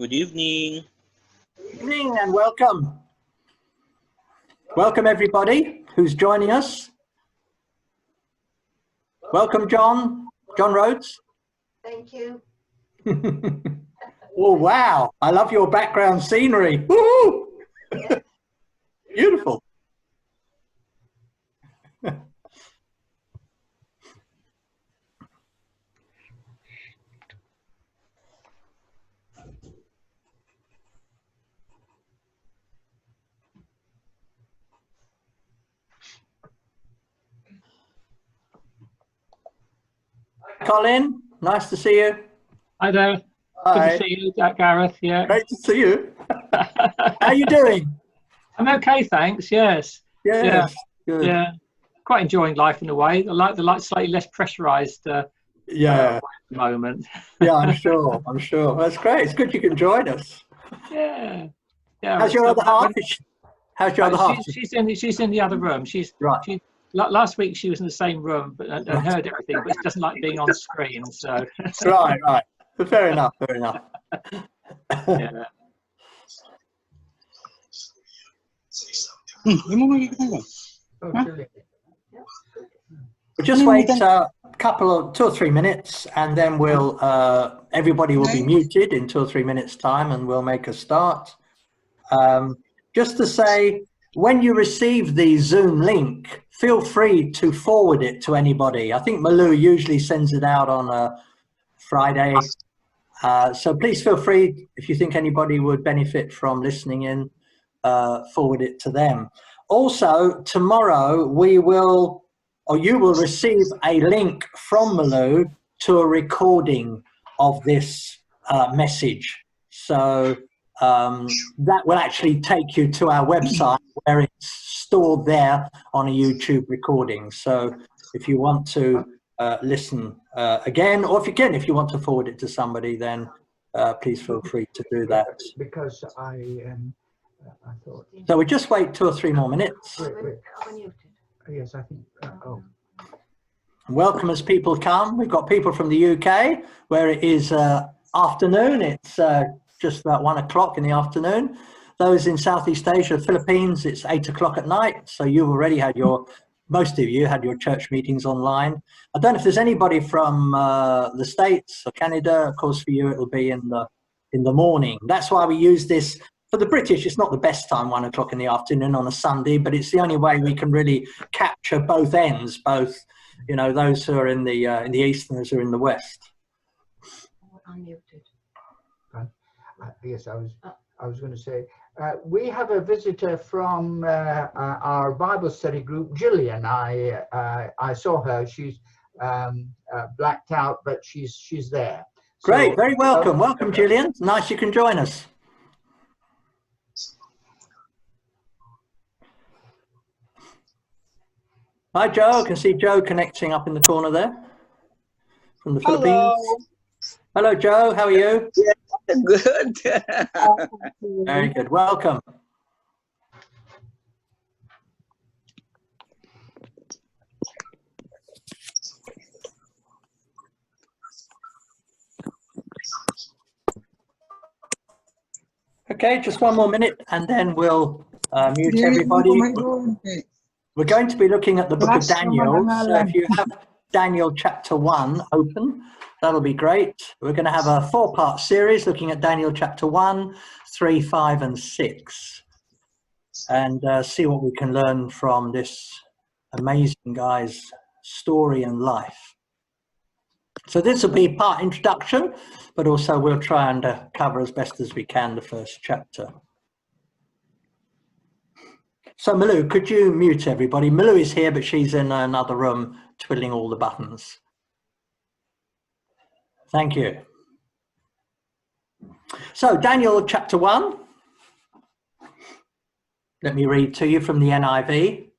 Good evening. Evening and welcome. Welcome everybody who's joining us. Welcome John Rhodes. Thank you. Oh wow, I love your background scenery. Woo! Beautiful. Colin, nice to see you. Hi there. Hi. Good to see you, Gareth. Yeah. Great to see you. How are you doing? I'm okay, thanks. Yes. Yes. Yeah. Good. Yeah. Quite enjoying life in a way. I like the slightly less pressurised Yeah. at the moment. Yeah, I'm sure. I'm sure. That's great. It's good you can join us. Yeah. Yeah. How's your other half? How's your other half? She's in the other room. Right. Last week she was in the same room and heard everything, but she doesn't like being on screen. So. Right. Fair enough. Yeah. We'll just wait a couple of 2 or 3 minutes, and then we'll everybody will be muted in 2 or 3 minutes time, and we'll make a start. Just to say, when you receive the Zoom link, feel free to forward it to anybody. I think Malu usually sends it out on a Friday. So please feel free, if you think anybody would benefit from listening in, forward it to them. Also, tomorrow you will receive a link from Malu to a recording of this message. So that will actually take you to our website where it's stored there on a YouTube recording. So if you want to listen again, or if you want to forward it to somebody, then please feel free to do that. Because I thought. So we just wait 2 or 3 more minutes. Wait. Yes, I think. Welcome as people come. We've got people from the UK where it is afternoon. It's just about 1 o'clock in the afternoon. Those in Southeast Asia, Philippines, it's 8 o'clock at night. So you've already had most of you had your church meetings online. I don't know if there's anybody from the States or Canada. Of course, for you, it'll be in the morning. That's why we use this. For the British, it's not the best time, 1 o'clock in the afternoon on a Sunday, but it's the only way we can really capture both ends, both, those who are in the east and those who are in the west. Unmuted. Yes, I was going to say, we have a visitor from our Bible study group, Gillian. I saw her. She's blacked out, but she's there. Great, so, very welcome. Welcome, Gillian. Nice you can join us. Hi, Joe. I can see Joe connecting up in the corner there from the Philippines. Hello, Joe. How are you? Yeah, good. Very good. Welcome. Okay, just 1 more minute and then we'll mute everybody. We're going to be looking at the book of Daniel. So if you have Daniel chapter 1 open, that'll be great. We're going to have a 4-part series looking at Daniel chapter 1, 3, 5, and 6. And see what we can learn from this amazing guy's story and life. So this will be part introduction, but also we'll try and cover as best as we can the first chapter. So Malu, could you mute everybody? Malu is here, but she's in another room twiddling all the buttons. Thank you. So Daniel chapter 1. Let me read to you from the NIV.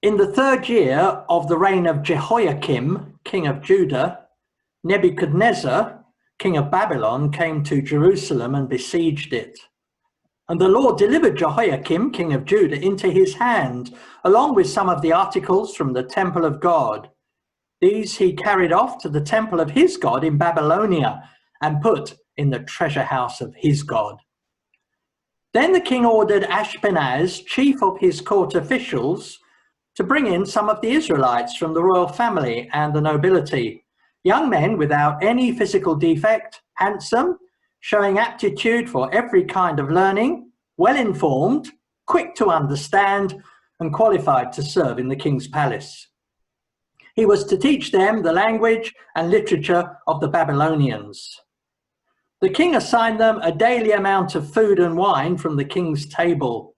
In the 3rd year of the reign of Jehoiakim, king of Judah, Nebuchadnezzar, king of Babylon, came to Jerusalem and besieged it. And the Lord delivered Jehoiakim, king of Judah, into his hand, along with some of the articles from the temple of God. These he carried off to the temple of his God in Babylonia and put in the treasure house of his God. Then the king ordered Ashpenaz, chief of his court officials, to bring in some of the Israelites from the royal family and the nobility, young men without any physical defect, handsome, showing aptitude for every kind of learning, well-informed, quick to understand, and qualified to serve in the king's palace. He was to teach them the language and literature of the Babylonians. The king assigned them a daily amount of food and wine from the king's table.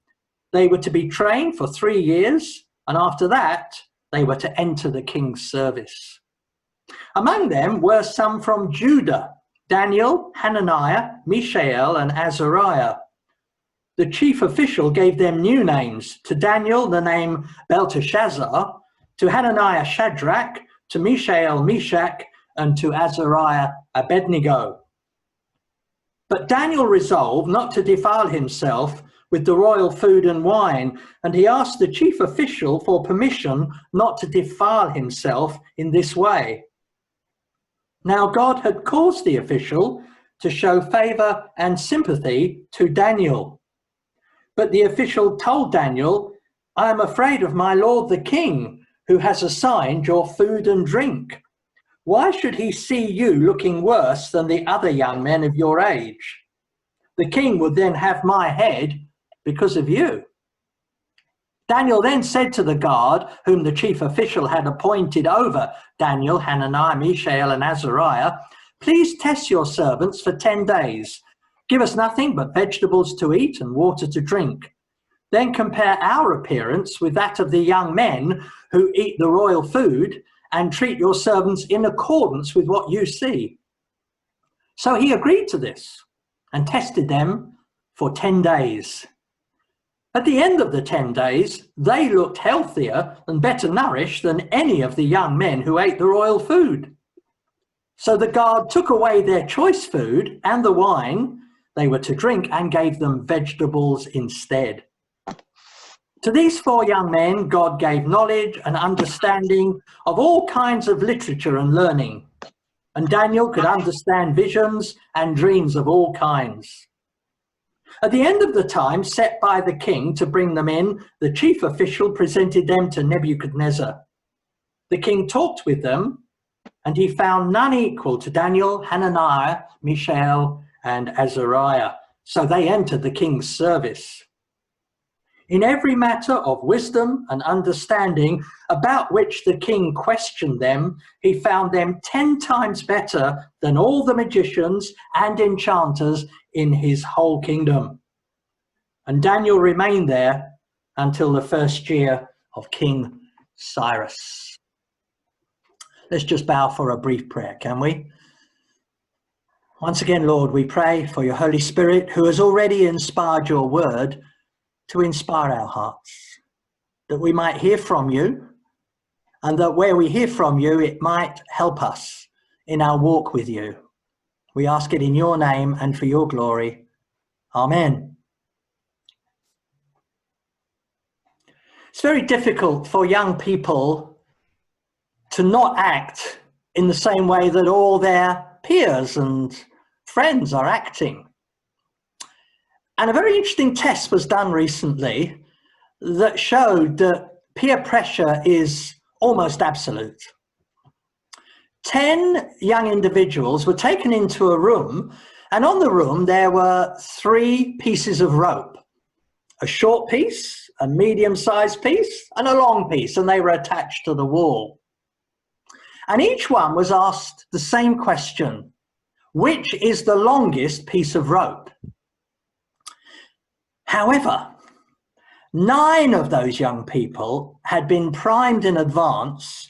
They were to be trained for 3 years, and after that, they were to enter the king's service. Among them were some from Judah: Daniel, Hananiah, Mishael, and Azariah. The chief official gave them new names: to Daniel the name Belteshazzar, to Hananiah Shadrach, to Mishael Meshach, and to Azariah Abednego. But Daniel resolved not to defile himself with the royal food and wine, and he asked the chief official for permission not to defile himself in this way. Now God had caused the official to show favor and sympathy to Daniel. But the official told Daniel, "I am afraid of my lord the king, who has assigned your food and drink. Why should he see you looking worse than the other young men of your age? The king would then have my head because of you." Daniel then said to the guard, whom the chief official had appointed over Daniel, Hananiah, Mishael, and Azariah, "Please test your servants for 10 days. Give us nothing but vegetables to eat and water to drink. Then compare our appearance with that of the young men who eat the royal food, and treat your servants in accordance with what you see." So he agreed to this and tested them for 10 days. At the end of the 10 days, they looked healthier and better nourished than any of the young men who ate the royal food. So the guard took away their choice food and the wine they were to drink and gave them vegetables instead. To these 4 young men, God gave knowledge and understanding of all kinds of literature and learning, and Daniel could understand visions and dreams of all kinds. At the end of the time set by the king to bring them in, the chief official presented them to Nebuchadnezzar. The king talked with them, and he found none equal to Daniel, Hananiah, Mishael, and Azariah. So they entered the king's service. In every matter of wisdom and understanding about which the king questioned them, he found them 10 times better than all the magicians and enchanters in his whole kingdom. And Daniel remained there until the first year of King Cyrus. Let's just bow for a brief prayer, can we? Once again, Lord, we pray for your Holy Spirit, who has already inspired your word, to inspire our hearts, that we might hear from you, and that where we hear from you, it might help us in our walk with you. We ask it in your name and for your glory. Amen. It's very difficult for young people to not act in the same way that all their peers and friends are acting. And a very interesting test was done recently that showed that peer pressure is almost absolute. 10 young individuals were taken into a room, and on the room there were 3 pieces of rope: a short piece, a medium-sized piece, and a long piece, and they were attached to the wall. And each one was asked the same question: which is the longest piece of rope? However, 9 of those young people had been primed in advance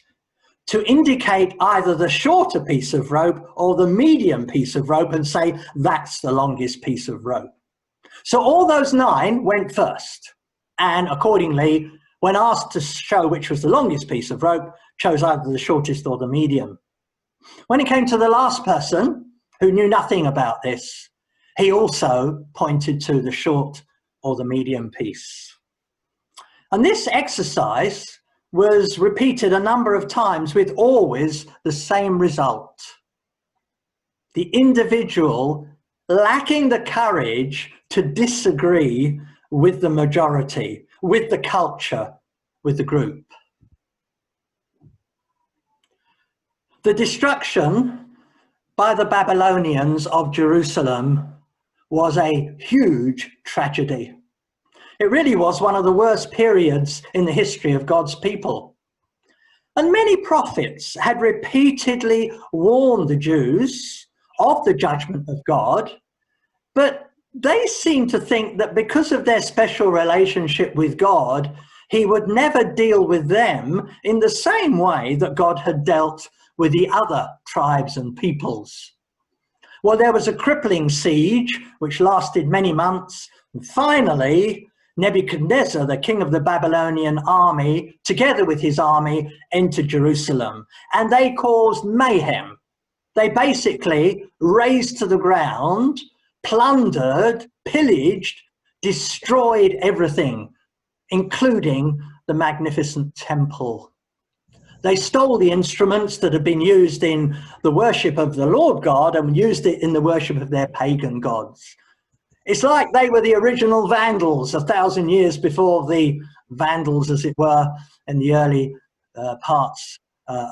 to indicate either the shorter piece of rope or the medium piece of rope and say, that's the longest piece of rope. So all those 9 went first, and accordingly, when asked to show which was the longest piece of rope, chose either the shortest or the medium. When it came to the last person, who knew nothing about this, he also pointed to the short or the medium piece. And this exercise was repeated a number of times with always the same result. the individual lacking the courage to disagree with the majority, with the culture, with the group. The destruction by the Babylonians of Jerusalem was a huge tragedy. It really was one of the worst periods in the history of God's people. And many prophets had repeatedly warned the Jews of the judgment of God, but they seemed to think that because of their special relationship with God, he would never deal with them in the same way that God had dealt with the other tribes and peoples. Well, there was a crippling siege which lasted many months, and finally Nebuchadnezzar, the king of the Babylonian army, together with his army, entered Jerusalem, and they caused mayhem. They basically razed to the ground, plundered, pillaged, destroyed everything, including the magnificent temple. They stole the instruments that had been used in the worship of the Lord God and used it in the worship of their pagan gods. It's like they were the original Vandals 1,000 years before the Vandals, as it were, in the early parts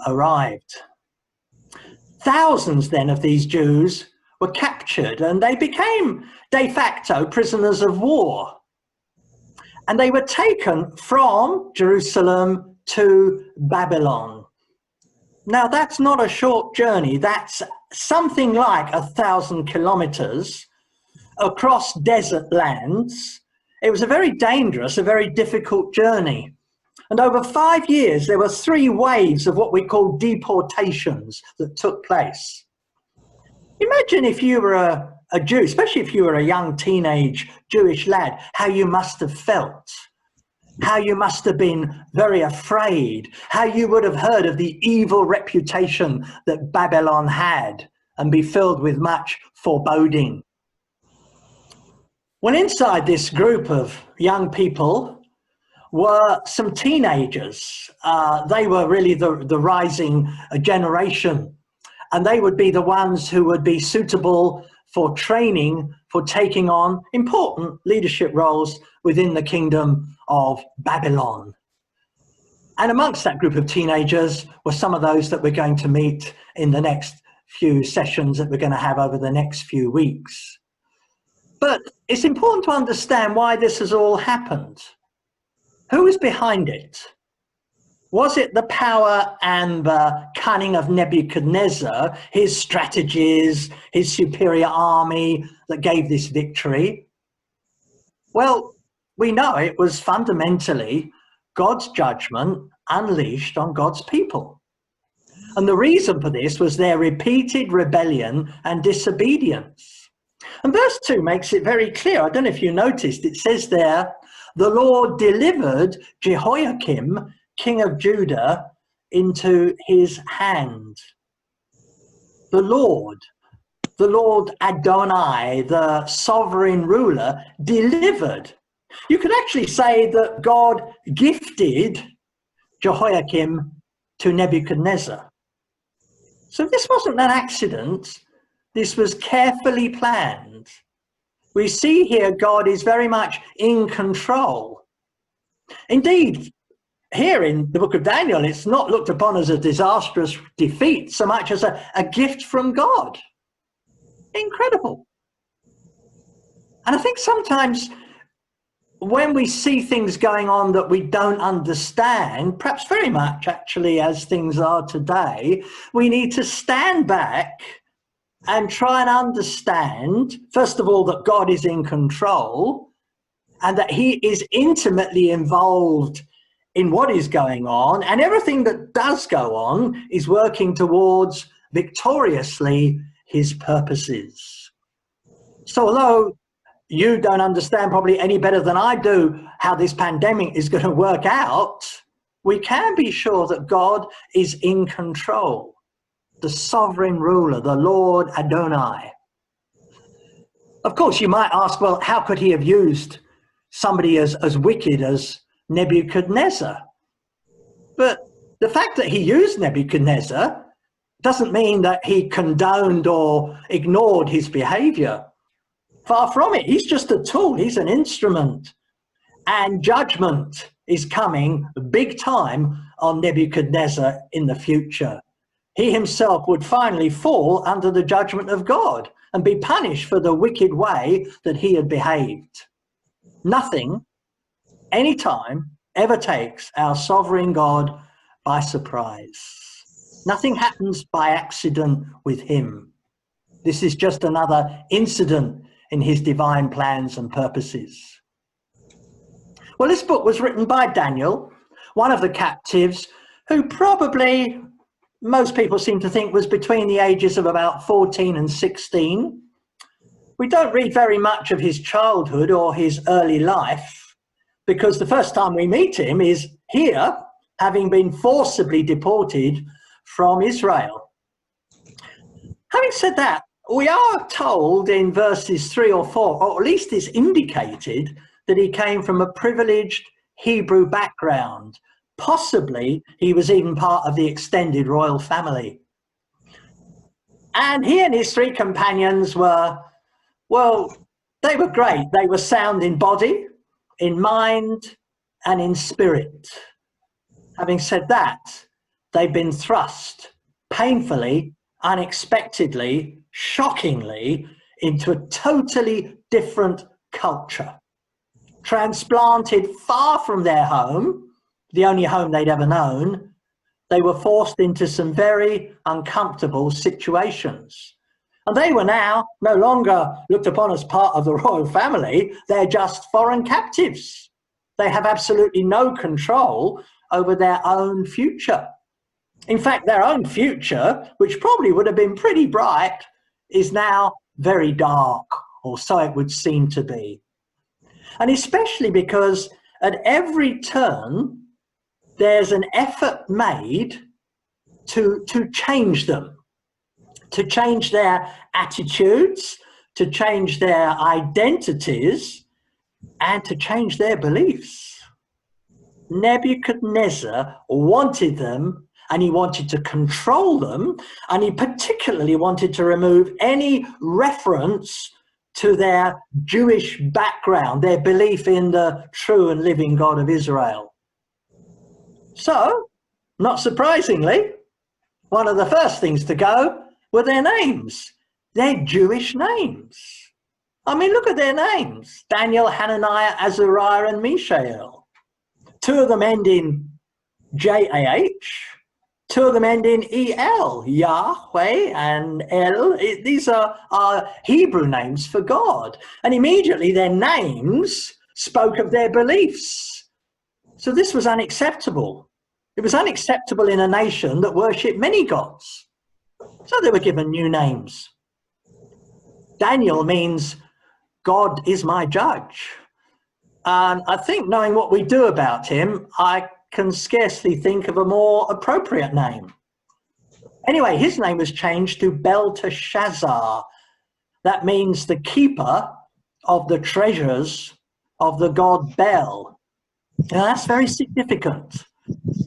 arrived. Thousands then of these Jews were captured and they became de facto prisoners of war. And they were taken from Jerusalem to Babylon. Now that's not a short journey, that's something like 1,000 kilometers across desert lands. It was a very dangerous, a very difficult journey. And over 5 years, there were 3 waves of what we call deportations that took place. Imagine if you were a Jew, especially if you were a young teenage Jewish lad, how you must have felt, how you must have been very afraid, how you would have heard of the evil reputation that Babylon had and be filled with much foreboding. Well, inside this group of young people were some teenagers. They were really the rising generation, and they would be the ones who would be suitable for training, for taking on important leadership roles within the kingdom of Babylon. And amongst that group of teenagers were some of those that we're going to meet in the next few sessions that we're going to have over the next few weeks. But it's important to understand why this has all happened. Who is behind it? Was it the power and the cunning of Nebuchadnezzar, his strategies, his superior army that gave this victory? Well, we know it was fundamentally God's judgment unleashed on God's people. And the reason for this was their repeated rebellion and disobedience. And verse 2 makes it very clear. I don't know if you noticed, it says there, the Lord delivered Jehoiakim, king of Judah, into his hand. The Lord Adonai, the sovereign ruler, delivered. You could actually say that God gifted Jehoiakim to Nebuchadnezzar. So this wasn't an accident. This was carefully planned. We see here God is very much in control. Indeed, here in the book of Daniel, it's not looked upon as a disastrous defeat so much as a gift from God. Incredible. And I think sometimes when we see things going on that we don't understand, perhaps very much actually as things are today, we need to stand back and try and understand, first of all, that God is in control and that he is intimately involved in what is going on, and everything that does go on is working towards victoriously his purposes. So although you don't understand probably any better than I do how this pandemic is going to work out, we can be sure that God is in control. The sovereign ruler, the Lord Adonai. Of course, you might ask, well, how could he have used somebody as wicked as Nebuchadnezzar? But the fact that he used Nebuchadnezzar doesn't mean that he condoned or ignored his behavior. Far from it. He's just a tool. He's an instrument. And judgment is coming big time on Nebuchadnezzar in the future. He himself would finally fall under the judgment of God and be punished for the wicked way that he had behaved. Nothing, anytime, ever takes our sovereign God by surprise. Nothing happens by accident with him. This is just another incident in his divine plans and purposes. Well, this book was written by Daniel, one of the captives, who probably most people seem to think was between the ages of about 14 and 16. We don't read very much of his childhood or his early life, because the first time we meet him is here, having been forcibly deported from Israel. Having said that, we are told in verses 3 or 4, or at least it's indicated, that he came from a privileged Hebrew background. Possibly he was even part of the extended royal family. And he and his 3 companions were, well, they were great. They were sound in body, in mind, and in spirit. Having said that, they've been thrust painfully, unexpectedly, shockingly into a totally different culture. Transplanted far from their home, the only home they'd ever known, they were forced into some very uncomfortable situations. And they were now no longer looked upon as part of the royal family, they're just foreign captives. They have absolutely no control over their own future. In fact, their own future, which probably would have been pretty bright, is now very dark, or so it would seem to be. And especially because at every turn, there's an effort made to change them, to change their attitudes, to change their identities, and to change their beliefs. Nebuchadnezzar wanted them, and he wanted to control them, and he particularly wanted to remove any reference to their Jewish background, their belief in the true and living God of Israel. So, not surprisingly, one of the first things to go were their names, their Jewish names. I mean, look at their names: Daniel, Hananiah, Azariah, and Mishael. 2 of them end in J-A-H. 2 of them end in E-L, Yahweh and El. These are Hebrew names for God. And immediately their names spoke of their beliefs. So this was unacceptable. It was unacceptable in a nation that worshipped many gods. So they were given new names. Daniel means God is my judge. And I think, knowing what we do about him, I can scarcely think of a more appropriate name. Anyway, his name was changed to Belteshazzar. That means the keeper of the treasures of the god Bel. Now that's very significant,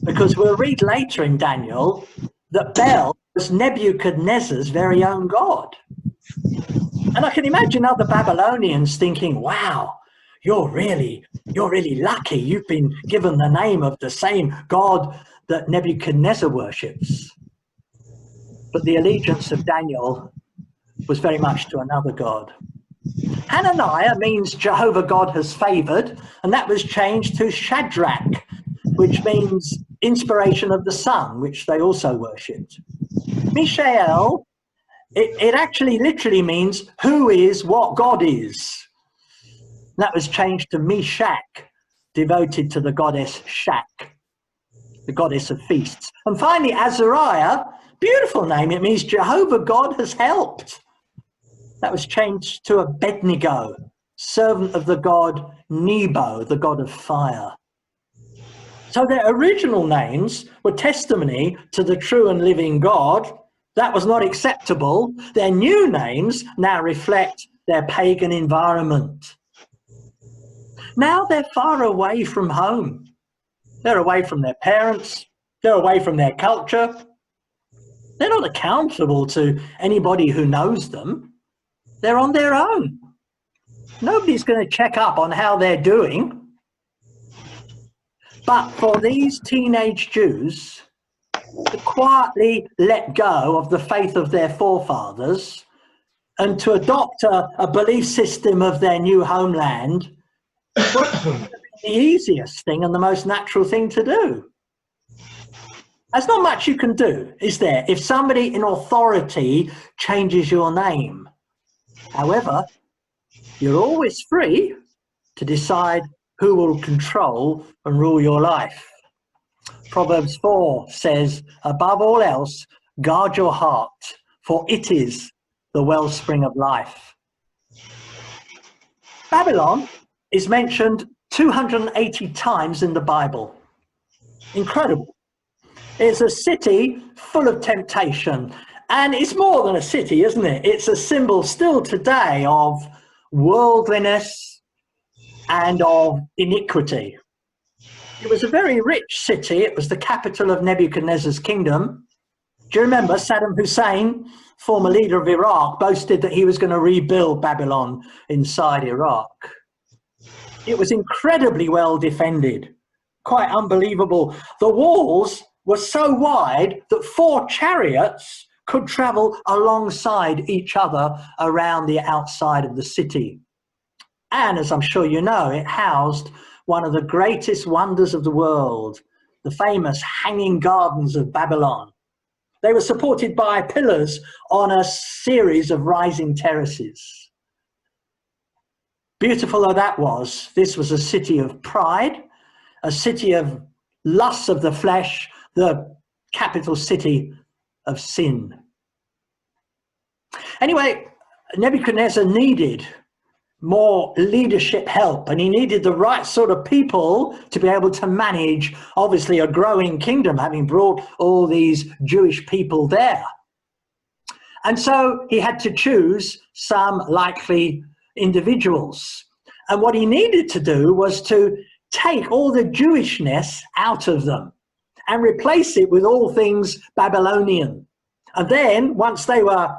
because we'll read later in Daniel that Bel was Nebuchadnezzar's very own god. And I can imagine other Babylonians thinking, wow, you're really lucky. You've been given the name of the same God that Nebuchadnezzar worships. But the allegiance of Daniel was very much to another God. Hananiah means Jehovah God has favored, and that was changed to Shadrach, which means inspiration of the sun, which they also worshipped. Mishael, it actually literally means who is what God is. That was changed to Meshach, devoted to the goddess Shak, the goddess of feasts. And finally, Azariah, beautiful name. It means Jehovah God has helped. That was changed to Abednego, servant of the god Nebo, the god of fire. So their original names were testimony to the true and living God. That was not acceptable. Their new names now reflect their pagan environment. Now they're far away from home. They're away from their parents. They're away from their culture. They're not accountable to anybody who knows them. They're on their own. Nobody's going to check up on how they're doing. But for these teenage Jews to quietly let go of the faith of their forefathers and to adopt a belief system of their new homeland was the easiest thing and the most natural thing to do. There's not much you can do, is there, if somebody in authority changes your name. However, you're always free to decide who will control and rule your life. Proverbs 4 says, above all else, guard your heart, for it is the wellspring of life. Babylon is mentioned 280 times in the Bible. Incredible. It's a city full of temptation. And it's more than a city, isn't it? It's a symbol still today of worldliness and of iniquity. It was a very rich city. It was the capital of Nebuchadnezzar's kingdom. Do you remember Saddam Hussein, former leader of Iraq, boasted that he was going to rebuild Babylon inside Iraq? It was incredibly well defended, quite unbelievable. The walls were so wide that 4 chariots could travel alongside each other around the outside of the city. And as I'm sure you know, it housed one of the greatest wonders of the world, the famous Hanging Gardens of Babylon. They were supported by pillars on a series of rising terraces. Beautiful though that was, this was a city of pride, a city of lusts of the flesh, the capital city of sin. Anyway, Nebuchadnezzar needed more leadership help, and he needed the right sort of people to be able to manage, obviously, a growing kingdom, having brought all these Jewish people there. And so he had to choose some likely individuals. And what he needed to do was to take all the Jewishness out of them and replace it with all things Babylonian. And then, once they were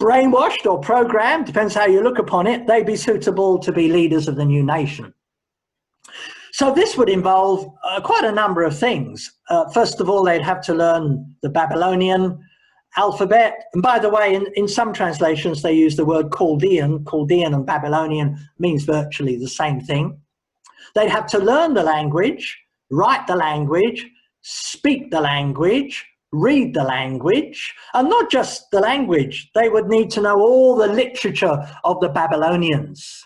brainwashed or programmed, depends how you look upon it, they'd be suitable to be leaders of the new nation. So this would involve quite a number of things. First of all, they'd have to learn the Babylonian alphabet. And by the way, in some translations, they use the word Chaldean. Chaldean and Babylonian means virtually the same thing. They'd have to learn the language, write the language, speak the language, read the language, and not just the language. They would need to know all the literature of the Babylonians.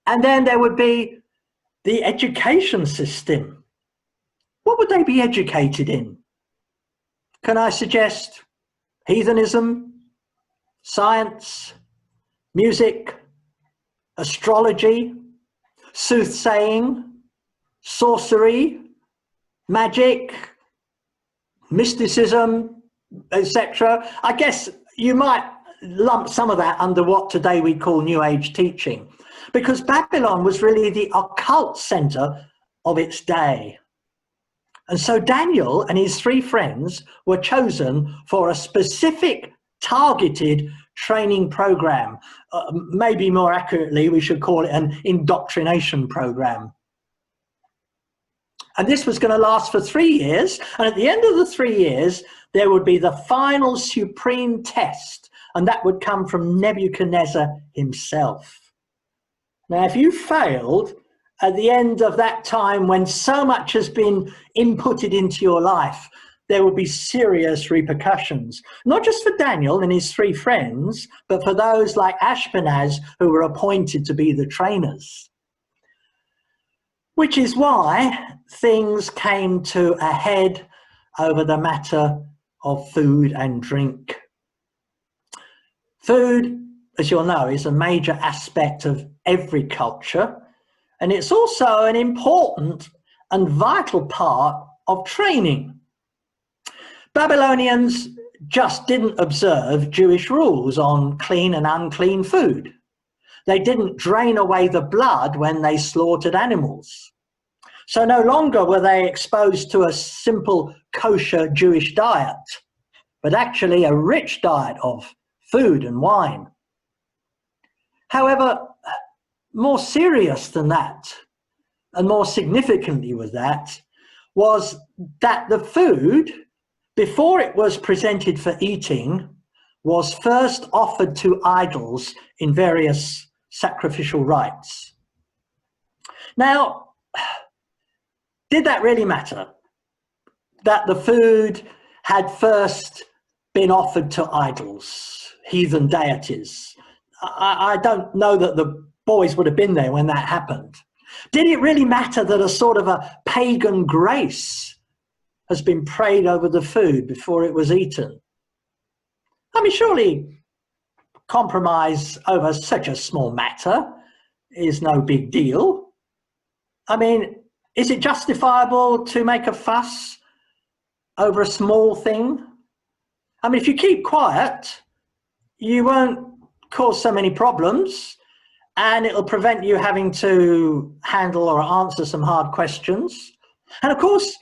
And then there would be the education system. What would they be educated in? Can I suggest heathenism, science, music, astrology, soothsaying, sorcery, magic, mysticism, etc. I guess you might lump some of that under what today we call New Age teaching, because Babylon was really the occult center of its day. And so Daniel and his 3 friends were chosen for a specific targeted training program. Maybe more accurately, we should call it an indoctrination program. And this was going to last for 3 years. And at the end of the 3 years, there would be the final supreme test. And that would come from Nebuchadnezzar himself. Now, if you failed at the end of that time when so much has been inputted into your life, there would be serious repercussions, not just for Daniel and his 3 friends, but for those like Ashpenaz who were appointed to be the trainers. Which is why things came to a head over the matter of food and drink. Food, as you'll know, is a major aspect of every culture, and it's also an important and vital part of training. Babylonians just didn't observe Jewish rules on clean and unclean food. They didn't drain away the blood when they slaughtered animals. So no longer were they exposed to a simple kosher Jewish diet. but actually a rich diet of food and wine. However, more serious than that, and more significantly with that, was that the food, before it was presented for eating, was first offered to idols in various sacrificial rites. Now, did that really matter? That the food had first been offered to idols, heathen deities? I don't know that the boys would have been there when that happened. Did it really matter that a sort of a pagan grace has been prayed over the food before it was eaten? I mean, surely compromise over such a small matter is no big deal. I mean, is it justifiable to make a fuss over a small thing? I mean, if you keep quiet, you won't cause so many problems, and it'll prevent you having to handle or answer some hard questions. And of course,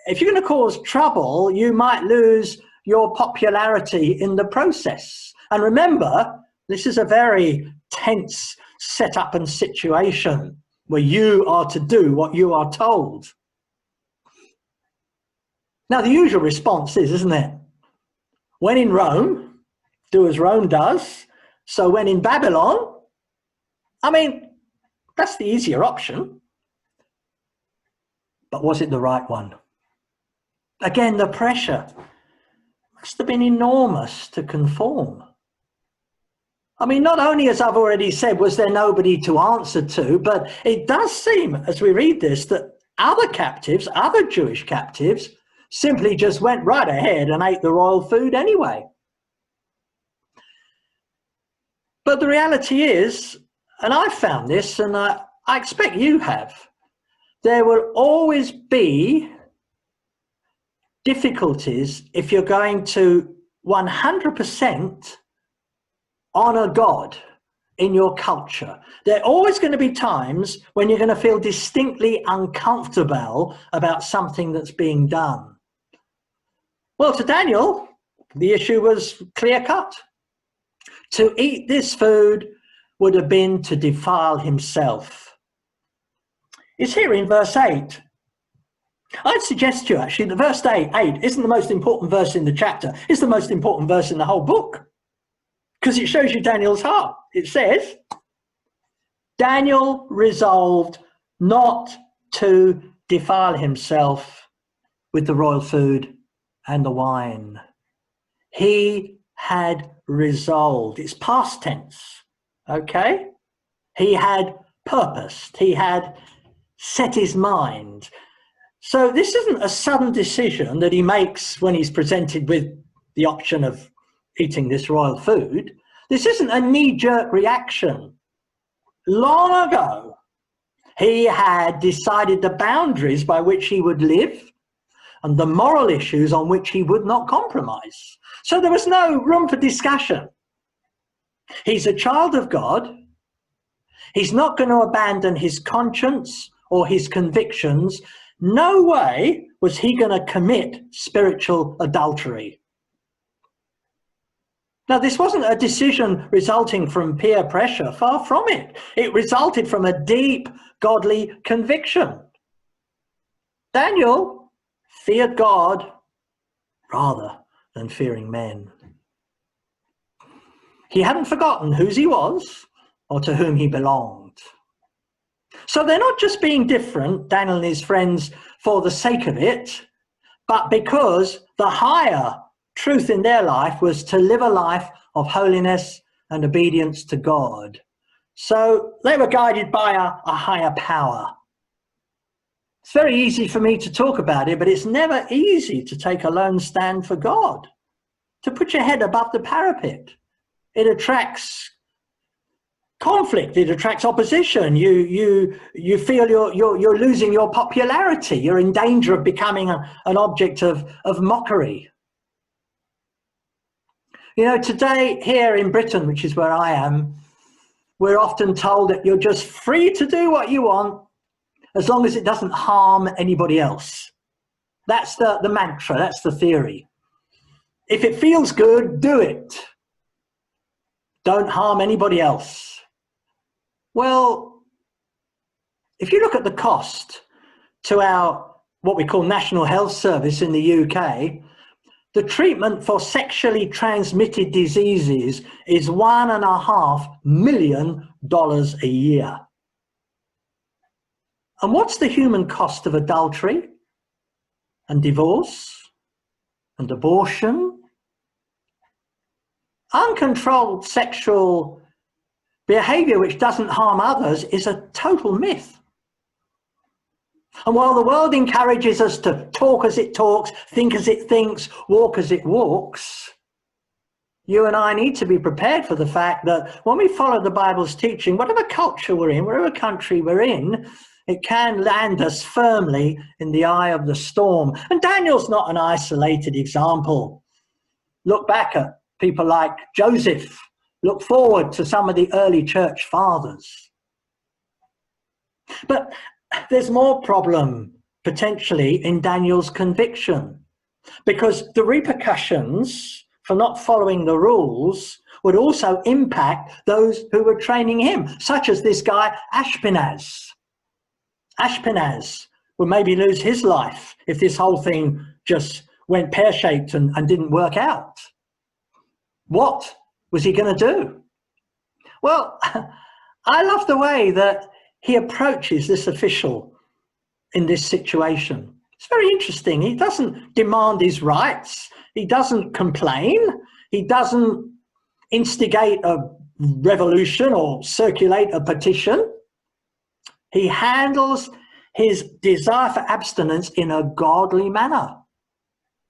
if you're going to cause trouble, you might lose your popularity in the process. And remember, this is a very tense setup and situation where you are to do what you are told. Now, the usual response is, isn't it? When in Rome, do as Rome does. So when in Babylon, I mean, that's the easier option. But was it the right one? Again, the pressure must have been enormous to conform. I mean, not only, as I've already said, was there nobody to answer to, but it does seem, as we read this, that other captives, other Jewish captives, simply just went right ahead and ate the royal food anyway. But the reality is, and I found this, and I expect you have, there will always be difficulties if you're going to 100% honor God in your culture. There are always going to be times when you're going to feel distinctly uncomfortable about something that's being done. Well, to Daniel, the issue was clear-cut. To eat this food would have been to defile himself. It's here in verse 8. I'd suggest to you actually that verse 8 isn't the most important verse in the chapter. It's the most important verse in the whole book, because it shows you Daniel's heart. It says, Daniel resolved not to defile himself with the royal food and the wine. He had resolved. It's past tense, okay? He had purposed. He had set his mind. So this isn't a sudden decision that he makes when he's presented with the option of eating this royal food. This isn't a knee-jerk reaction. Long ago, he had decided the boundaries by which he would live and the moral issues on which he would not compromise. So there was no room for discussion. He's a child of God. He's not going to abandon his conscience or his convictions. No way was he going to commit spiritual adultery. Now, this wasn't a decision resulting from peer pressure. Far from it. It resulted from a deep godly conviction. Daniel feared God rather than fearing men. He hadn't forgotten whose he was or to whom he belonged. So they're not just being different, Daniel and his friends, for the sake of it, but because the higher truth in their life was to live a life of holiness and obedience to God. So they were guided by a higher power. It's very easy for me to talk about it, but it's never easy to take a lone stand for God, to put your head above the parapet. It attracts conflict, it attracts opposition. You feel you're losing your popularity. You're in danger of becoming an object of mockery. You know, today here in Britain, which is where I am, we're often told that you're just free to do what you want as long as it doesn't harm anybody else. That's the mantra, that's the theory. If it feels good, do it. Don't harm anybody else. Well, if you look at the cost to our, what we call National Health Service in the UK, the treatment for sexually transmitted diseases is $1.5 million a year. And what's the human cost of adultery and divorce and abortion? Uncontrolled sexual behavior which doesn't harm others is a total myth. And while the world encourages us to talk as it talks, think as it thinks, walk as it walks, you and I need to be prepared for the fact that when we follow the Bible's teaching, whatever culture we're in, whatever country we're in, it can land us firmly in the eye of the storm. And Daniel's not an isolated example. Look back at people like Joseph. Look forward to some of the early church fathers. But there's more problem potentially in Daniel's conviction, because the repercussions for not following the rules would also impact those who were training him, such as this guy Ashpenaz. Ashpenaz would maybe lose his life if this whole thing just went pear-shaped and didn't work out. What was he going to do? Well, I love the way that he approaches this official in this situation. It's very interesting. He doesn't demand his rights. He doesn't complain. He doesn't instigate a revolution or circulate a petition. He handles his desire for abstinence in a godly manner.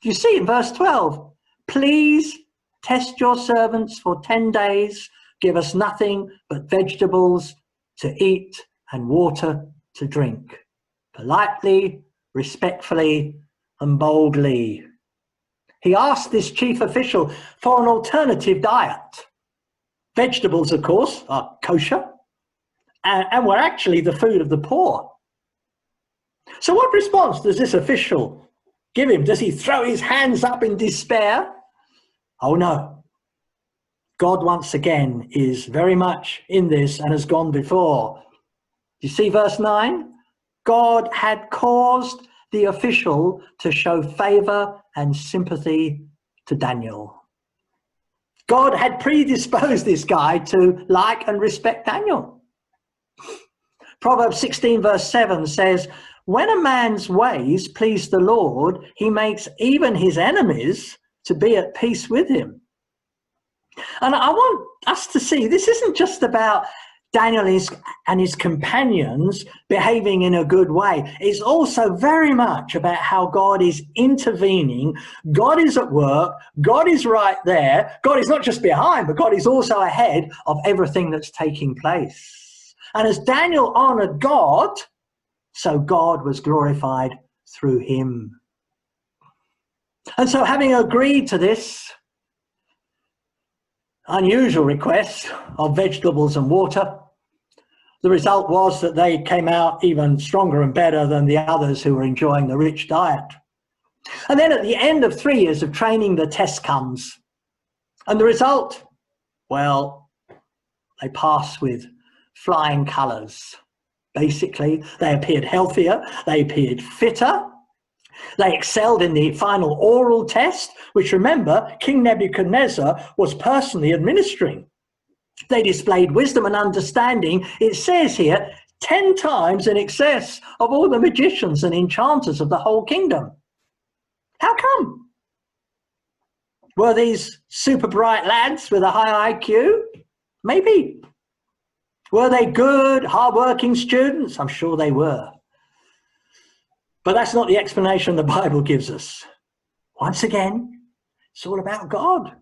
You see in verse 12, please test your servants for 10 days. Give us nothing but vegetables to eat and water to drink. Politely, respectfully, and boldly. He asked this chief official for an alternative diet. Vegetables, of course, are kosher and were actually the food of the poor. So what response does this official give him? Does he throw his hands up in despair? Oh no. God once again is very much in this and has gone before. You see verse 9? God had caused the official to show favor and sympathy to Daniel. God had predisposed this guy to like and respect Daniel. Proverbs 16 verse 7 says, when a man's ways please the Lord, he makes even his enemies to be at peace with him. And I want us to see this isn't just about Daniel and his companions behaving in a good way. It's also very much about how God is intervening. God is at work. God is right there. God is not just behind, but God is also ahead of everything that's taking place. And as Daniel honored God, so God was glorified through him. And so having agreed to this unusual request of vegetables and water, the result was that they came out even stronger and better than the others who were enjoying the rich diet. And then at the end of 3 years of training, the test comes. And the result, well, they pass with flying colours. Basically, they appeared healthier, they appeared fitter, they excelled in the final oral test, which remember, King Nebuchadnezzar was personally administering. They displayed wisdom and understanding, it says here, 10 times in excess of all the magicians and enchanters of the whole kingdom. How come? Were these super bright lads with a high IQ? Maybe. Were they good, hard-working students? I'm sure they were. But that's not the explanation the Bible gives us. Once again, it's all about God.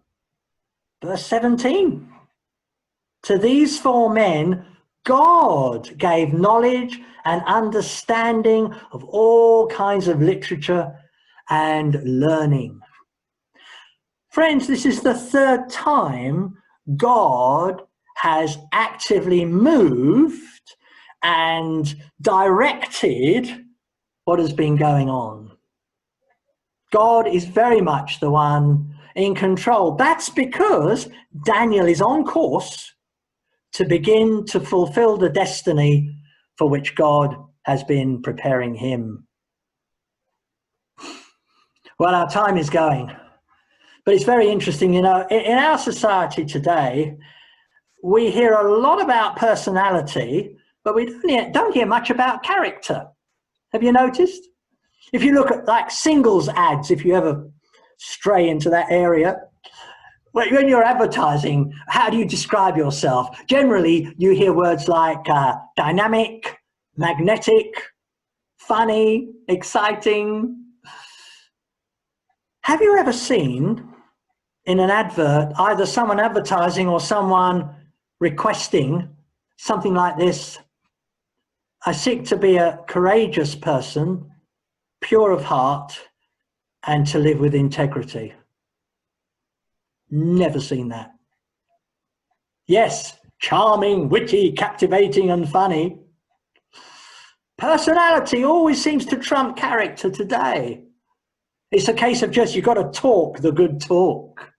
Verse 17. To these 4 men, God gave knowledge and understanding of all kinds of literature and learning. Friends, this is the 3rd time God has actively moved and directed what has been going on. God is very much the one in control. That's because Daniel is on course to begin to fulfill the destiny for which God has been preparing him. Well, our time is going, but it's very interesting. You know, in our society today, we hear a lot about personality, but we don't hear much about character. Have you noticed? If you look at like singles ads, if you ever stray into that area, when you're advertising, how do you describe yourself? Generally, you hear words like dynamic, magnetic, funny, exciting. Have you ever seen in an advert either someone advertising or someone requesting something like this? I seek to be a courageous person, pure of heart, and to live with integrity. Never seen that. Yes, charming, witty, captivating, and funny. Personality always seems to trump character today. It's a case of just, you've got to talk the good talk.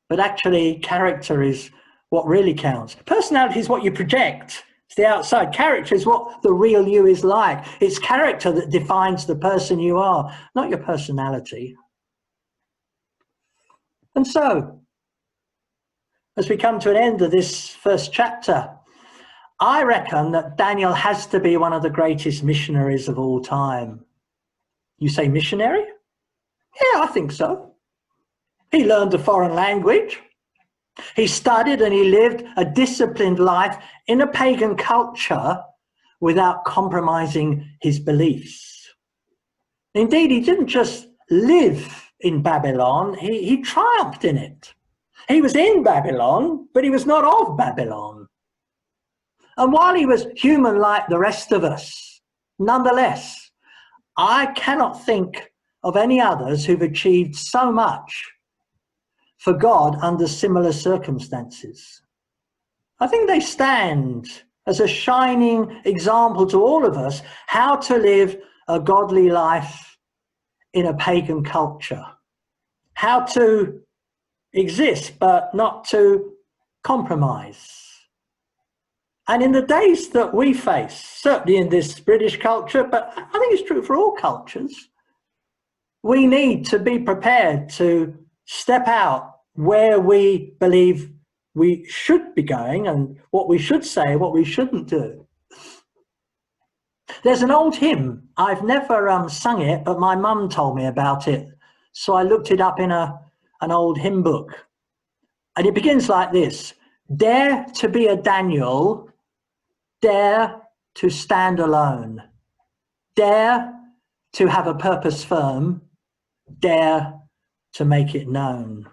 But actually, character is what really counts. Personality is what you project. It's the outside. Character is what the real you is like. It's character that defines the person you are, not your personality. And so, as we come to an end of this first chapter, I reckon that Daniel has to be one of the greatest missionaries of all time. You say missionary? Yeah, I think so. He learned a foreign language. He studied and he lived a disciplined life in a pagan culture without compromising his beliefs. Indeed, he didn't just live in Babylon, he triumphed in it. He was in Babylon, but he was not of Babylon. And while he was human like the rest of us, nonetheless, I cannot think of any others who've achieved so much for God under similar circumstances. I think they stand as a shining example to all of us how to live a godly life in a pagan culture, how to exist but not to compromise. And in the days that we face, certainly in this British culture, but I think it's true for all cultures, we need to be prepared to step out where we believe we should be going and what we should say, what we shouldn't do. There's an old hymn. I've never sung it, but my mum told me about it. So I looked it up in an old hymn book. And it begins like this: dare to be a Daniel, dare to stand alone, dare to have a purpose firm, dare to make it known.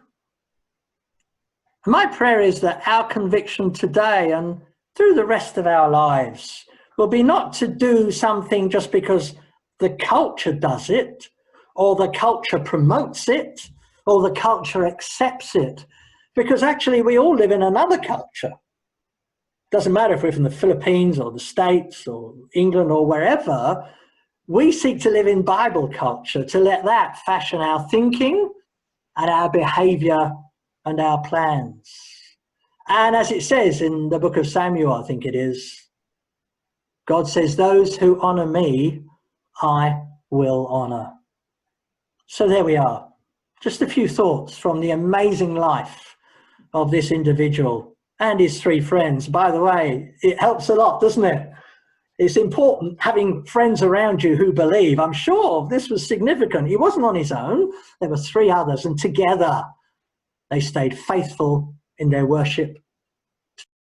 My prayer is that our conviction today and through the rest of our lives will be not to do something just because the culture does it, or the culture promotes it, or the culture accepts it, because actually we all live in another culture. Doesn't matter if we're from the Philippines or the States or England or wherever, we seek to live in Bible culture, to let that fashion our thinking and our behavior and our plans. And as it says in the book of Samuel, I think it is, God says, those who honor me, I will honor. So there we are. Just a few thoughts from the amazing life of this individual and his three friends. By the way, it helps a lot, doesn't it? It's important having friends around you who believe. I'm sure this was significant. He wasn't on his own. There were three others, and together they stayed faithful in their worship